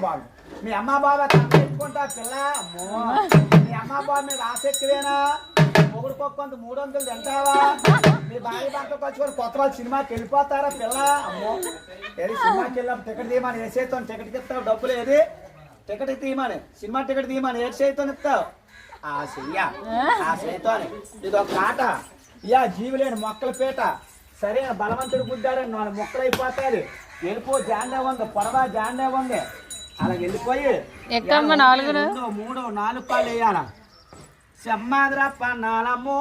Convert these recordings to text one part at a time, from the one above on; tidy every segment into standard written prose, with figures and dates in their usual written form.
బాబు మీ అమ్మ బాబా తప్పుకుంటా పిల్ల అమ్మో మీ అమ్మ బాబు మీద ఆశ ఎక్కువేనా మొగుడు కొంత 300 తింటావా మీ భార్య భర్త వచ్చుకొని కొత్త వాళ్ళు సినిమాకి వెళ్ళిపోతారా పిల్ల అమ్మో ఏది సినిమాకి వెళ్ళాం టికెట్ తీయమని ఏ చేతో టికెట్కి ఇస్తావు డబ్బులు ఏది టికెట్ తీయమని సినిమా టికెట్ తీయమని ఏ చేతో ఇస్తావు ఆ చేతో ఇది ఒక ఆట ఇయా జీవులేని మొక్కల పీట సరైన బలవంతుడు గుద్దారని 4 మొక్కలు అయిపోతాది వెళ్ళిపో జాండే ఉంది పొడవా జాండే ఉంది అలా వెళ్ళిపోయి 2 3 4 కాళ్ళు వేయాల సెమ్మాదిరా పన్నాలమ్మో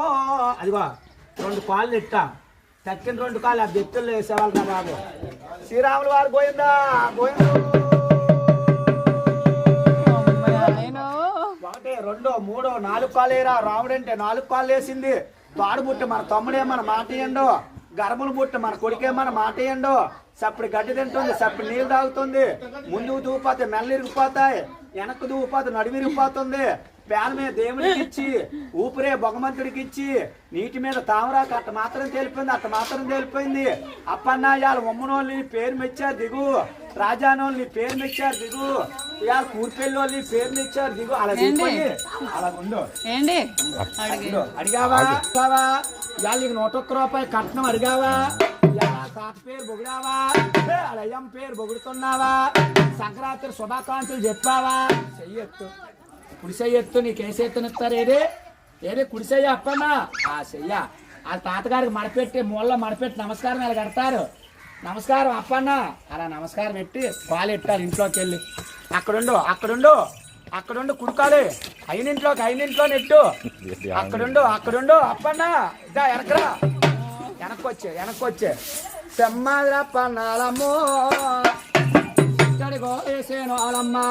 అదిగో 2 కాళ్ళు ఇట్టా తక్కిన 2 కాళ్ళు ఆ బెత్తుల్లో వేసేవాళ్ళు కదా బాబు శ్రీరాములు వారు గోయిందా గోయిందు 1 2 3 4 కాళ్ళు వేయరా రాముడు అంటే 4 కాళ్ళు వేసింది తాడు పుట్టి మన తమ్ముడే మన మాట ఇయ్యండు గర్భులు పుట్టి మన కొడుకే మన మాట ఇయ్యండు సప్పుడు గడ్డి తింటుంది సప్పుడు నీళ్ళు తాగుతుంది ముందుకు దూపోతే మెల్ల ఇరిగిపోతాయి వెనక్కు దూపోతే నడుము ఇరిగిపోతుంది పేల మీద దేవుడికి ఇచ్చి ఊపిరే భగవంతుడికి ఇచ్చి నీటి మీద తామరాకు అట్ట మాత్రం తేలిపోయింది అప్పన్నాయాలు ఉమ్మనోళ్ళని పేరు మెచ్చారు దిగు రాజానోళ్ళని పేరు మెచ్చారు దిగు ఇవాళ కూర్పెళ్ళోళ్ళని పేరు మెచ్చారు దిగు అలా దిగిపోయి అలా ఉండు అడిగావా ఇవాళ నీకు 101 రూపాయలు కట్నం అడిగావా తాత పేరు పొగిడావా అయ్యం పేరు పొగుడుతున్నావా సంక్రాంతి శుభాకాంక్షలు చెప్పావా చెయ్యొత్తు కుడిసెయ్యొత్తు నీకు ఏసెత్తునిస్తారు ఏదే కుడిసెయ్య అప్పన్నా ఆ చెయ్య వాళ్ళ తాతగారికి మడపెట్టి మూలలో మడపెట్టి నమస్కారం అలా కడతారు నమస్కారం అప్పన్నా అలా నమస్కారం పెట్టి పాలు ఎట్టారు ఇంట్లోకి వెళ్ళి అక్కడుండు కుడుకాలి అయినింట్లో నెట్టు అక్కడుండు అప్పన్నా ఇదా వెనక్కొచ్చే సెమ్మాదిరా పన్నాలమ్మో వేసేను వాళ్ళమ్మా